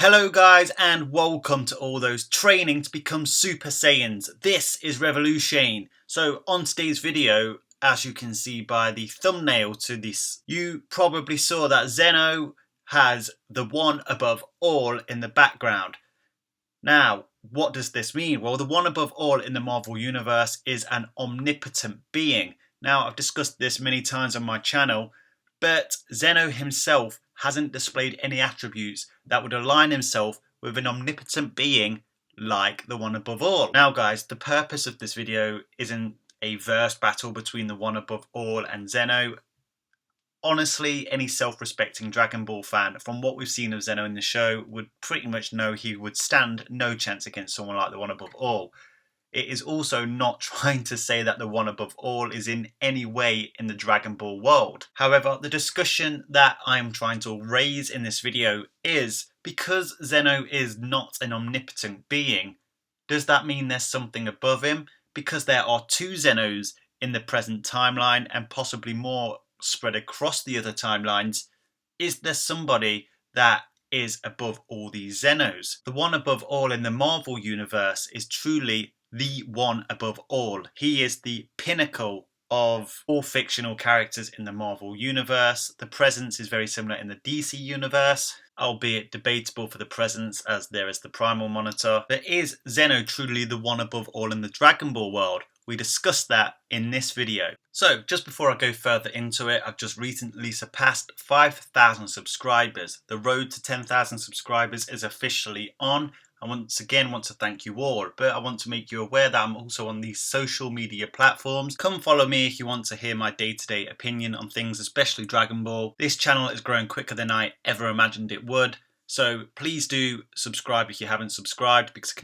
Hello guys and welcome to all those training to become Super Saiyans. This is Revolution. So on today's video, as you can see by the thumbnail to this, you probably saw that Zeno has the one above all in the background. Now, what does this mean? Well, the one above all in the Marvel Universe is an omnipotent being. Now, I've discussed this many times on my channel, but Zeno himself hasn't displayed any attributes that would align himself with an omnipotent being like the one above all. Now guys, the purpose of this video isn't a verse battle between the one above all and Zeno. Honestly, any self-respecting Dragon Ball fan, from what we've seen of Zeno in the show, would pretty much know he would stand no chance against someone like the one above all. It is also not trying to say that the one above all is in any way in the Dragon Ball world. However, the discussion that I'm trying to raise in this video is, because Zeno is not an omnipotent being, does that mean there's something above him? Because there are two Zenos in the present timeline and possibly more spread across the other timelines, is there somebody that is above all these Zenos? The one above all in the Marvel Universe is truly the one above all. He is the pinnacle of all fictional characters in the Marvel Universe. The presence is very similar in the DC Universe, albeit debatable for the presence as there is the Primal Monitor. But is Zeno truly the one above all in the Dragon Ball world? We discussed that in this video. So just before I go further into it, I've just recently surpassed 5,000 subscribers. The road to 10,000 subscribers is officially on. I once again want to thank you all, but I want to make you aware that I'm also on these social media platforms. Come follow me if you want to hear my day-to-day opinion on things, especially Dragon Ball. This channel is growing quicker than I ever imagined it would, so please do subscribe if you haven't subscribed, because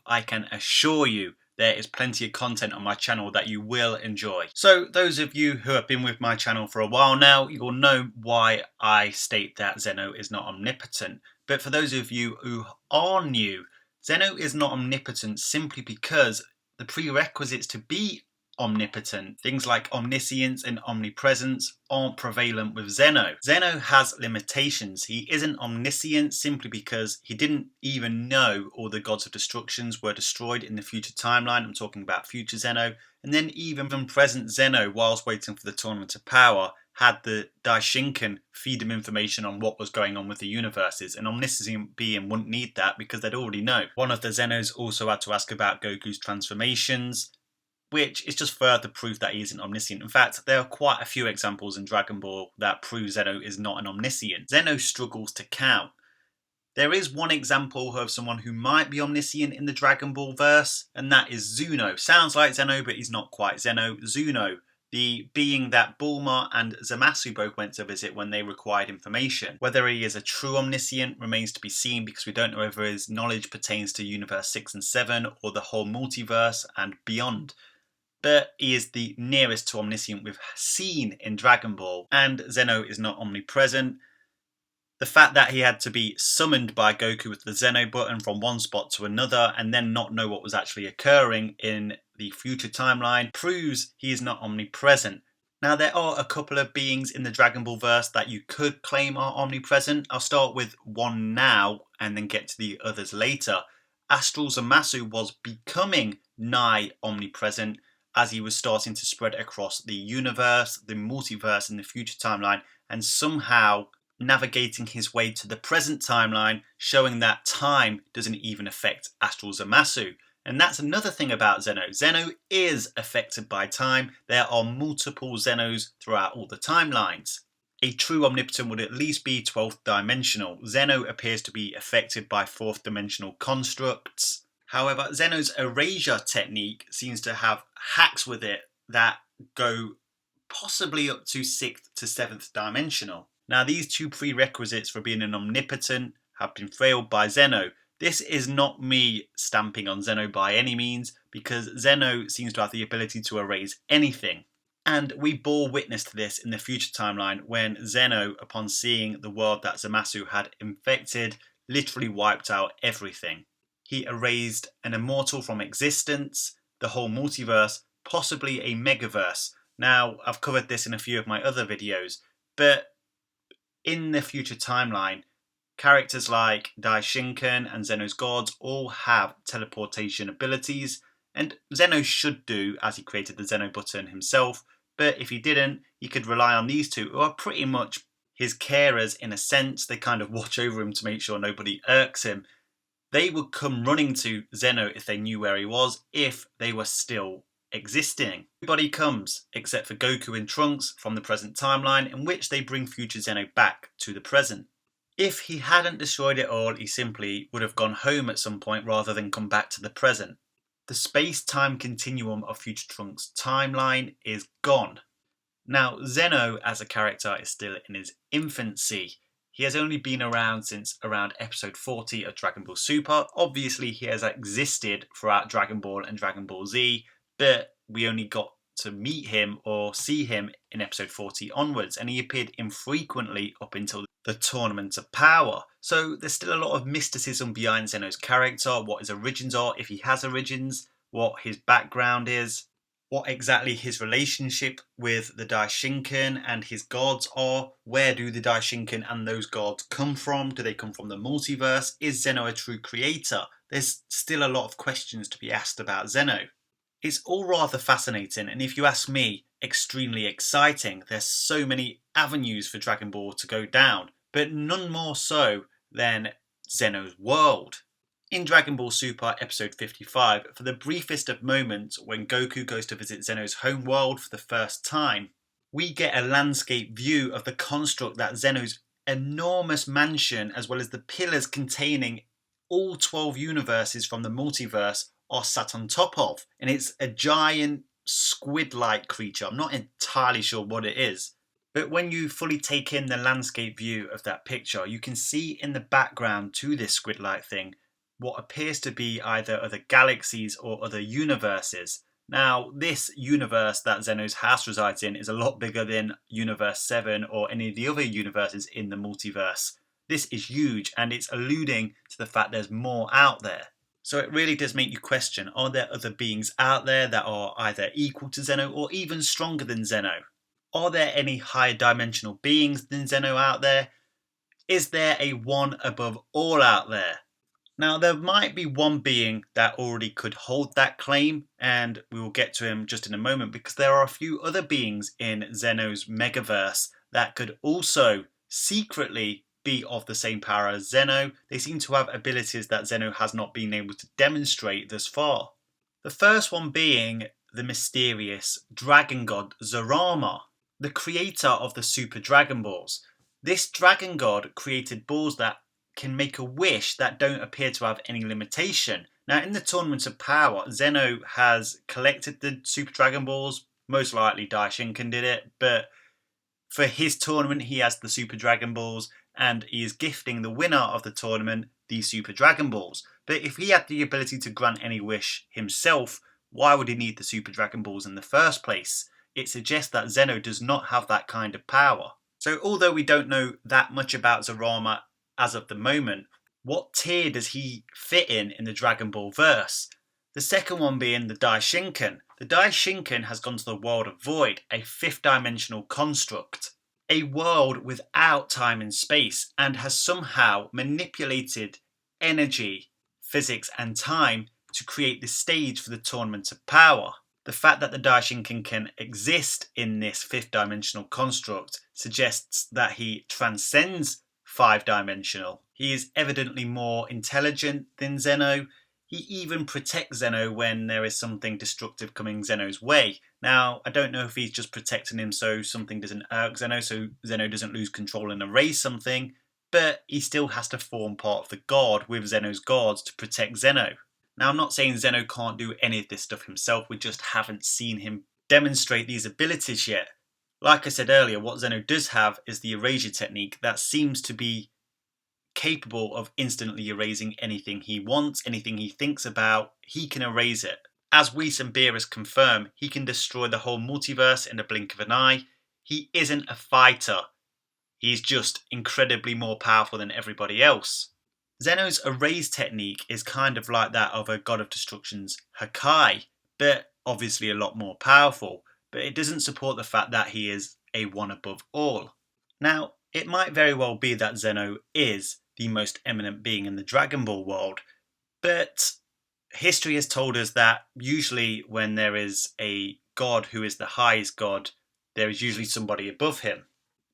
I can assure you there is plenty of content on my channel that you will enjoy. So those of you who have been with my channel for a while now, you'll know why I state that Zeno is not omnipotent. But for those of you who are new, Zeno is not omnipotent simply because the prerequisites to be omnipotent, things like omniscience and omnipresence, aren't prevalent with Zeno. Zeno has limitations. He isn't omniscient simply because he didn't even know all the gods of destructions were destroyed in the future timeline. I'm talking about future Zeno. And then even from present Zeno, whilst waiting for the Tournament of Power, had the Daishinkan feed him information on what was going on with the universes. An omniscient being wouldn't need that because they'd already know. One of the Zenos also had to ask about Goku's transformations, which is just further proof that he isn't omniscient. In fact, there are quite a few examples in Dragon Ball that prove Zeno is not an omniscient. Zeno struggles to count. There is one example of someone who might be omniscient in the Dragon Ball verse, and that is Zuno. Sounds like Zeno, but he's not quite Zeno. Zuno, the being that Bulma and Zamasu both went to visit when they required information. Whether he is a true omniscient remains to be seen, because we don't know whether his knowledge pertains to Universe 6 and 7 or the whole multiverse and beyond. But he is the nearest to omniscient we've seen in Dragon Ball, and Zeno is not omnipresent. The fact that he had to be summoned by Goku with the Zeno button from one spot to another and then not know what was actually occurring in the future timeline proves he is not omnipresent. Now, there are a couple of beings in the Dragon Ball verse that you could claim are omnipresent. I'll start with one now and then get to the others later. Astral Zamasu was becoming nigh omnipresent as he was starting to spread across the universe, the multiverse, and the future timeline, and somehow navigating his way to the present timeline, showing that time doesn't even affect Astral Zamasu. And that's another thing about Zeno. Zeno is affected by time. There are multiple Zenos throughout all the timelines. A true omnipotent would at least be 12th dimensional. Zeno appears to be affected by 4th dimensional constructs. However, Zeno's erasure technique seems to have hacks with it that go possibly up to 6th to 7th dimensional. Now, these two prerequisites for being an omnipotent have been failed by Zeno. This is not me stamping on Zeno by any means, because Zeno seems to have the ability to erase anything. And we bore witness to this in the future timeline when Zeno, upon seeing the world that Zamasu had infected, literally wiped out everything. He erased an immortal from existence, the whole multiverse, possibly a megaverse. Now, I've covered this in a few of my other videos, but in the future timeline, Characters like Daishinkan and Zeno's gods all have teleportation abilities, and Zeno should do, as he created the Zeno button himself, but if he didn't, he could rely on these two, who are pretty much his carers in a sense. They kind of watch over him to make sure nobody irks him. They would come running to Zeno if they knew where he was, if they were still existing. Everybody comes, except for Goku and Trunks from the present timeline, in which they bring future Zeno back to the present. If he hadn't destroyed it all, he simply would have gone home at some point rather than come back to the present. The space-time continuum of future Trunks' timeline is gone. Now, Zeno as a character is still in his infancy. He has only been around since around episode 40 of Dragon Ball Super. Obviously, he has existed throughout Dragon Ball and Dragon Ball Z, but we only got to meet him or see him in episode 40 onwards, and he appeared infrequently up until the Tournament of Power. So there's still a lot of mysticism behind Zeno's character, what his origins are, if he has origins, what his background is, what exactly his relationship with the Daishinkan and his gods are. Where do the Daishinkan and those gods come from? Do they come from the multiverse? Is Zeno a true creator? There's still a lot of questions to be asked about Zeno. It's all rather fascinating, and if you ask me, extremely exciting. There's so many avenues for Dragon Ball to go down, but none more so than Zeno's world. In Dragon Ball Super episode 55, for the briefest of moments when Goku goes to visit Zeno's home world for the first time, we get a landscape view of the construct that Zeno's enormous mansion, as well as the pillars containing all 12 universes from the multiverse, are sat on top of. And it's a giant squid-like creature. I'm not entirely sure what it is. But when you fully take in the landscape view of that picture, you can see in the background to this squid-like thing what appears to be either other galaxies or other universes. Now, this universe that Zeno's house resides in is a lot bigger than Universe 7 or any of the other universes in the multiverse. This is huge, and it's alluding to the fact there's more out there. So it really does make you question, are there other beings out there that are either equal to Zeno or even stronger than Zeno? Are there any higher dimensional beings than Zeno out there? Is there a one above all out there? Now, there might be one being that already could hold that claim, and we will get to him just in a moment, because there are a few other beings in Zeno's megaverse that could also secretly be of the same power as Zeno. They seem to have abilities that Zeno has not been able to demonstrate thus far. The first one being the mysterious dragon god Zarama, the creator of the Super Dragon Balls. This dragon god created balls that can make a wish that don't appear to have any limitation. Now, in the Tournament of Power, Zeno has collected the Super Dragon Balls. Most likely Daishinkan did it, but for his tournament he has the Super Dragon Balls, and he is gifting the winner of the tournament the Super Dragon Balls. But if he had the ability to grant any wish himself, why would he need the Super Dragon Balls in the first place? It suggests that Zeno does not have that kind of power. So although we don't know that much about Zarama as of the moment, what tier does he fit in the Dragon Ball verse? The second one being the Daishinkan. The Daishinkan has gone to the world of Void, a fifth dimensional construct. A world without time and space, and has somehow manipulated energy, physics and time to create the stage for the Tournament of Power. The fact that the Daishinkan can exist in this fifth dimensional construct suggests that he transcends five-dimensional. He is evidently more intelligent than Zeno. He even protects Zeno when there is something destructive coming Zeno's way. Now, I don't know if he's just protecting him so something doesn't irk Zeno, so Zeno doesn't lose control and erase something, but he still has to form part of the guard with Zeno's guards to protect Zeno. Now, I'm not saying Zeno can't do any of this stuff himself, we just haven't seen him demonstrate these abilities yet. Like I said earlier, what Zeno does have is the erasure technique that seems to be capable of instantly erasing anything he wants, anything he thinks about, he can erase it. As Whis and Beerus confirm, he can destroy the whole multiverse in the blink of an eye. He isn't a fighter, he's just incredibly more powerful than everybody else. Zeno's erase technique is kind of like that of a God of Destruction's Hakai, but obviously a lot more powerful, but it doesn't support the fact that he is a one above all. Now, it might very well be that Zeno is the most eminent being in the Dragon Ball world. But history has told us that usually when there is a god who is the highest god, there is usually somebody above him.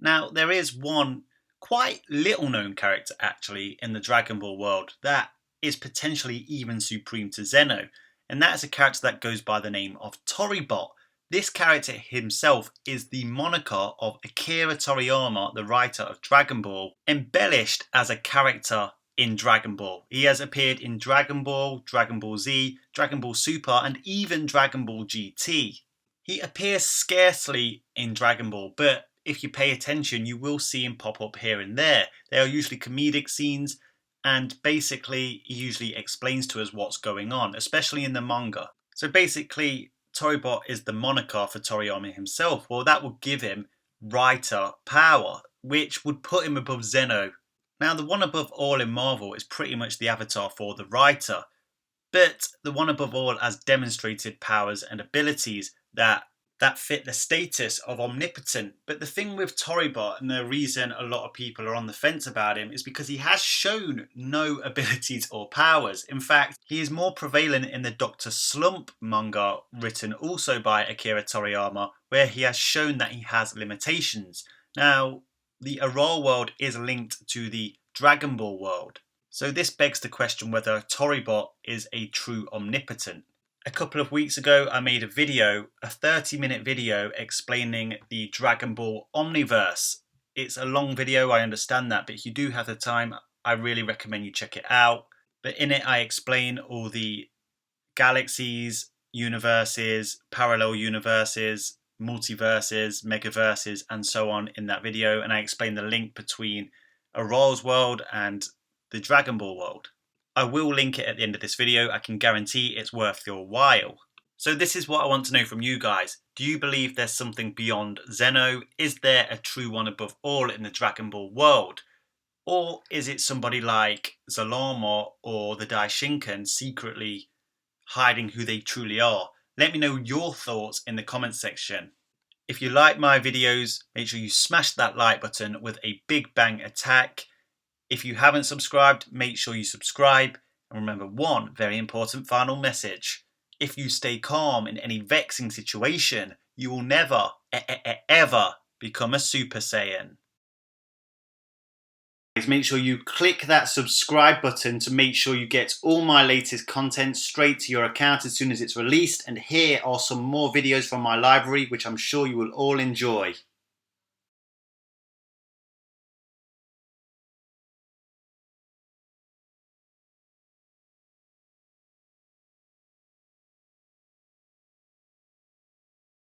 Now, there is one quite little known character actually in the Dragon Ball world that is potentially even supreme to Zeno, and that is a character that goes by the name of Toribot. This character himself is the moniker of Akira Toriyama, the writer of Dragon Ball, embellished as a character in Dragon Ball. He has appeared in Dragon Ball, Dragon Ball Z, Dragon Ball Super, and even Dragon Ball GT. He appears scarcely in Dragon Ball, but if you pay attention, you will see him pop up here and there. They are usually comedic scenes, and basically, he usually explains to us what's going on, especially in the manga. So basically, Toribot is the moniker for Toriyama himself. Well, that would give him writer power, which would put him above Zeno. Now, the one above all in Marvel is pretty much the avatar for the writer, but the one above all has demonstrated powers and abilities that fit the status of Omnipotent. But the thing with Toribot, and the reason a lot of people are on the fence about him, is because he has shown no abilities or powers. In fact, he is more prevalent in the Dr. Slump manga, written also by Akira Toriyama, where he has shown that he has limitations. Now, the Aurora world is linked to the Dragon Ball world, so this begs the question whether Toribot is a true Omnipotent. A couple of weeks ago, I made a 30-minute video explaining the Dragon Ball Omniverse. It's a long video, I understand that, but if you do have the time, I really recommend you check it out. But in it, I explain all the galaxies, universes, parallel universes, multiverses, megaverses, and so on in that video, and I explain the link between Aurora's world and the Dragon Ball world. I will link it at the end of this video. I can guarantee it's worth your while. So this is what I want to know from you guys. Do you believe there's something beyond Zeno? Is there a true one above all in the Dragon Ball world? Or is it somebody like Zalama or the Daishinkan secretly hiding who they truly are? Let me know your thoughts in the comments section. If you like my videos, make sure you smash that like button with a big bang attack. If you haven't subscribed, make sure you subscribe. And remember one very important final message. If you stay calm in any vexing situation, you will never, ever become a Super Saiyan. Make sure you click that subscribe button to make sure you get all my latest content straight to your account as soon as it's released. And here are some more videos from my library, which I'm sure you will all enjoy.